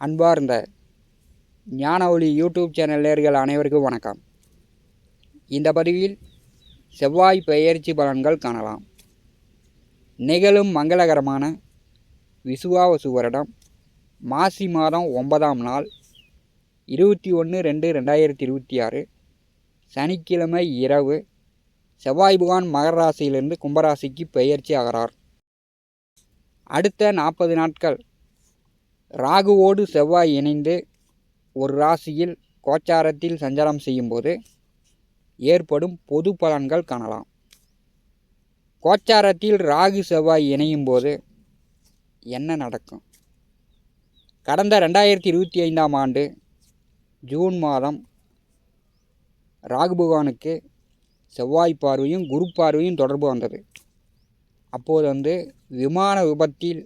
அன்பார்ந்த ஞான ஒளி யூடியூப் சேனல் நேயர்கள் அனைவருக்கும் வணக்கம். இந்த பதிவில் செவ்வாய் பெயர்ச்சி பலன்கள் காணலாம். நிகழும் மங்களகரமான விசுவாவசு வருடம் மாசி மாதம் 9ஆம் நாள் 21/2/2026 சனிக்கிழமை இரவு செவ்வாய் பகவான் மகர ராசியிலிருந்து கும்பராசிக்கு பெயர்ச்சி ஆகிறார். அடுத்த 40 நாட்கள் ராகுவோடு செவ்வாய் இணைந்து ஒரு ராசியில் கோச்சாரத்தில் சஞ்சாரம் செய்யும்போது ஏற்படும் பொது பலன்கள் காணலாம். கோச்சாரத்தில் ராகு செவ்வாய் இணையும் போது என்ன நடக்கும்? கடந்த 2025ஆம் ஆண்டு ஜூன் மாதம் ராகு பகவானுக்கு செவ்வாய் பார்வையும் குரு பார்வையும் தொடர்பு வந்தது. அப்போது விமான விபத்தில்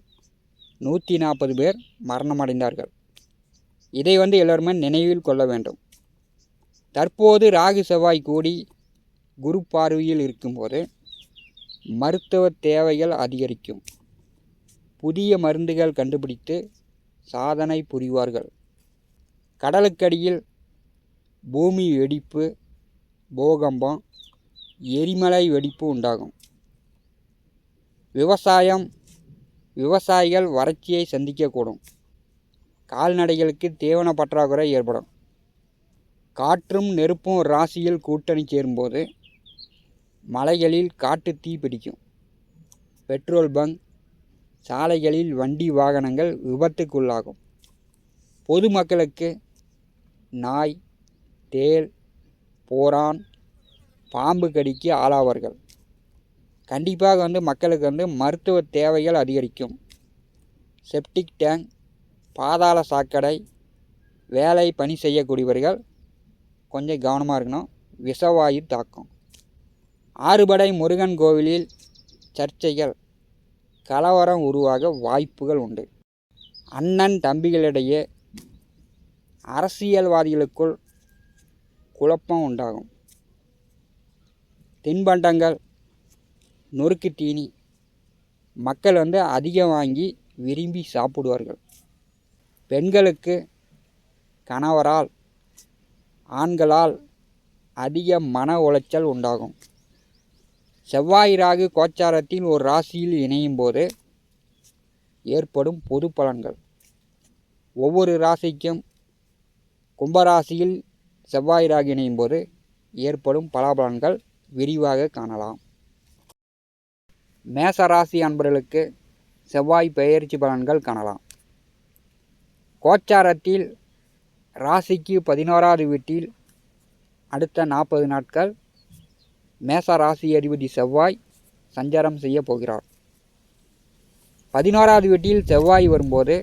140 பேர் மரணமடைந்தார்கள். இதை எல்லோருமே நினைவில் கொள்ள வேண்டும். தற்போது ராகு செவ்வாய் கூடி குரு பார்வையில் இருக்கும்போது மருத்துவ தேவைகள் அதிகரிக்கும். புதிய மருந்துகள் கண்டுபிடித்து சாதனை புரிவார்கள். கடலுக்கடியில் பூமி வெடிப்பு, பூகம்பம், எரிமலை வெடிப்பு உண்டாகும். விவசாயிகள் வறட்சியை சந்திக்கக்கூடும். கால்நடைகளுக்கு தீவன பற்றாக்குறை ஏற்படும். காற்றும் நெருப்பும் ராசியில் கூட்டணி சேரும்போது மலைகளில் காட்டு தீ பிடிக்கும். பெட்ரோல் பங்க், சாலைகளில் வண்டி வாகனங்கள் விபத்துக்குள்ளாகும். பொதுமக்களுக்கு நாய், தேள், போரான், பாம்பு கடிக்கு ஆளாவார்கள். கண்டிப்பாக மக்களுக்கு மருத்துவ தேவைகள் அதிகரிக்கும். செப்டிக் டேங்க், பாதாள சாக்கடை வேலை பணி செய்யக்கூடியவர்கள் கொஞ்சம் கவனமாக இருக்கணும். விஷவாயு தாக்கம். ஆறுபடை முருகன் கோவிலில் சர்ச்சைகள், கலவரம் உருவாக வாய்ப்புகள் உண்டு. அண்ணன் தம்பிகளிடையே, அரசியல்வாதிகளுக்குள் குழப்பம் உண்டாகும். தின்பண்டங்கள், நொறுக்கு தீனி மக்கள் அதிகம் வாங்கி விரும்பி சாப்பிடுவார்கள். பெண்களுக்கு கணவரால், ஆண்களால் அதிக மன உளைச்சல் உண்டாகும். செவ்வாய் ராகு கோச்சாரத்தில் ஒரு ராசியில் இணையும் போது ஏற்படும் பொது பலன்கள். ஒவ்வொரு ராசிக்கும் கும்பராசியில் செவ்வாய் ராகு இணையும் போது ஏற்படும் பலாபலன்கள் விரிவாக காணலாம். மேச ராசி அன்பர்களுக்கு செவ்வாய் பெயர்ச்சி பலன்கள் காணலாம். கோச்சாரத்தில் ராசிக்கு 11வது வீட்டில் அடுத்த 40 நாட்கள் மேச ராசி அதிபதி செவ்வாய் சஞ்சாரம் செய்ய போகிறார். 11வது வீட்டில் செவ்வாய் வரும்போது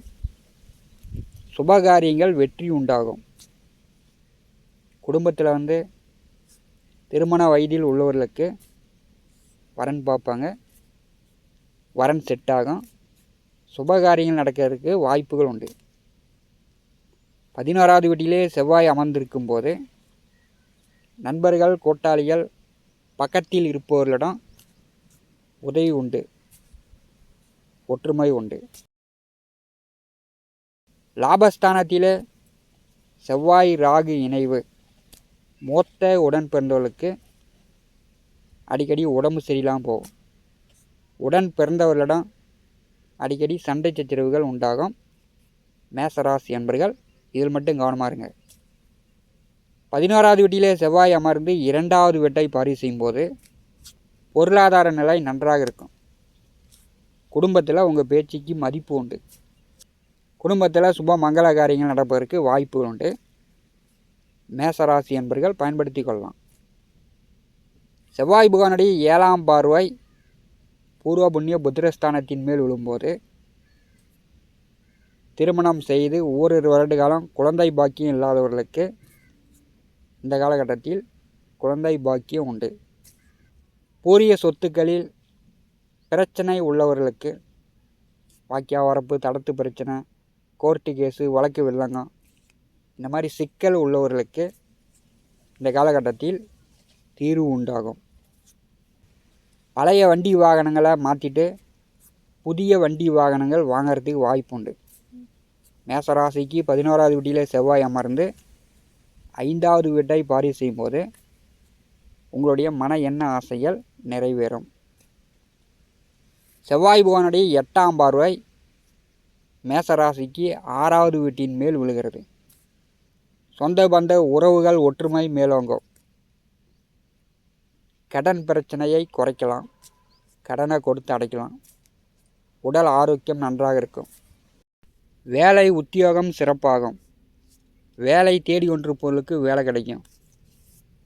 சுபகாரியங்கள் வெற்றி உண்டாகும். குடும்பத்தில் திருமண வயதில் உள்ளவர்களுக்கு வரன் பார்ப்பாங்க. வரன் செட் ஆகும். சுபகாரியங்கள் நடக்கிறதுக்கு வாய்ப்புகள் உண்டு. 11வது வீட்டிலே செவ்வாய் அமர்ந்திருக்கும் போது நண்பர்கள், கூட்டாளிகள், பக்கத்தில் இருப்பவர்களிடம் உதவி உண்டு, ஒற்றுமை உண்டு. லாபஸ்தானத்திலே செவ்வாய் ராகு இணைவு மூத்த உடன் பிறந்தவர்களுக்கு அடிக்கடி உடம்பு சரியில்லாமல் போகும். உடன் பிறந்தவர்களிடம் அடிக்கடி சண்டை சச்சரவுகள் உண்டாகும். மேசராசி என்பர்கள் இதில் மட்டும் கவனமாக இருங்க. 11வது வீட்டிலே செவ்வாய் அமர்ந்து 2வது வீட்டை பார்வை செய்யும்போது பொருளாதார நிலை நன்றாக இருக்கும். குடும்பத்தில் உங்கள் பேச்சுக்கு மதிப்பு உண்டு. குடும்பத்தில் சுப மங்கள காரியங்கள் நடப்பதற்கு வாய்ப்புகள் உண்டு. மேசராசி என்பர்கள் பயன்படுத்தி கொள்ளலாம். செவ்வாய் பகவானுடைய 7ஆம் பார்வை பூர்வ புண்ணிய புத்திரஸ்தானத்தின் மேல் விழும்போது திருமணம் செய்து ஓரிரு வருட காலம் குழந்தை பாக்கியம் இல்லாதவர்களுக்கு இந்த காலகட்டத்தில் குழந்தை பாக்கியம் உண்டு. பூரிய சொத்துக்களில் பிரச்சனை உள்ளவர்களுக்கு வாக்கியா வரப்பு, தடத்து பிரச்சனை, கோர்ட்டு கேஸு, வழக்கு வில்லங்கம் இந்த மாதிரி சிக்கல் உள்ளவர்களுக்கு இந்த காலகட்டத்தில் தீர்வு உண்டாகும். பழைய வண்டி வாகனங்களை மாற்றிட்டு புதிய வண்டி வாகனங்கள் வாங்கிறதுக்கு வாய்ப்பு உண்டு. மேசராசிக்கு 11வது வீட்டிலே செவ்வாய் அமர்ந்து 5வது வீட்டை பாரி செய்யும்போது உங்களுடைய மன எண்ண ஆசைகள் நிறைவேறும். செவ்வாய் பகவானுடைய 8ஆம் பார்வை மேசராசிக்கு 6வது வீட்டின் மேல் விழுகிறது. சொந்த பந்த உறவுகள் ஒற்றுமை மேலோங்கும். கடன் பிரச்சனையை குறைக்கலாம், கடனை கொடுத்து அடைக்கலாம். உடல் ஆரோக்கியம் நன்றாக இருக்கும். வேலை உத்தியோகம் சிறப்பாகும். வேலை தேடி கொண்டிருப்பவர்களுக்கு வேலை கிடைக்கும்.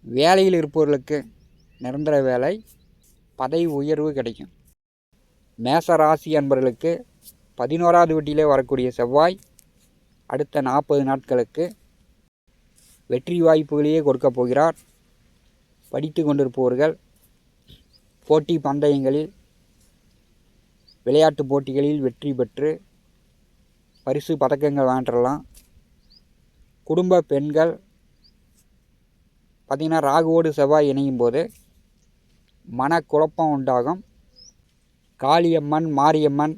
வேலையில் இருப்பவர்களுக்கு நிரந்தர வேலை, பதவி உயர்வு கிடைக்கும். மேச ராசி அன்பர்களுக்கு 11வது வீட்டிலே வரக்கூடிய செவ்வாய் அடுத்த 40 நாட்களுக்கு வெற்றி வாய்ப்புகளையே கொடுக்கப் போகிறார். படித்து கொண்டிருப்பவர்கள் போட்டி பந்தயங்களில், விளையாட்டு போட்டிகளில் வெற்றி பெற்று பரிசு பதக்கங்கள் வாங்கிடலாம். குடும்ப பெண்கள் பார்த்திங்கன்னா ராகுவோடு செவ்வாய் இணையும் போது மனக்குழப்பம் உண்டாகும். காளியம்மன், மாரியம்மன்,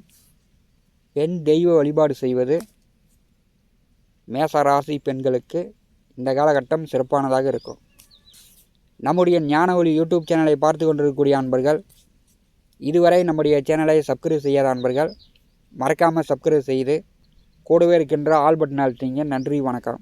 பெண் தெய்வ வழிபாடு செய்வது மேசராசி பெண்களுக்கு இந்த காலகட்டம் சிறப்பானதாக இருக்கும். நம்முடைய ஞான ஒளி யூடியூப் சேனலை பார்த்து கொண்டிருக்கக்கூடிய அன்பர்கள், இதுவரை நம்முடைய சேனலை சப்ஸ்கிரைப் செய்யாத அன்பர்கள் மறக்காமல் சப்ஸ்கிரைப் செய்து கூடவே இருக்கின்ற ஆல் பட்டன் அழுத்திங்க. நன்றி, வணக்கம்.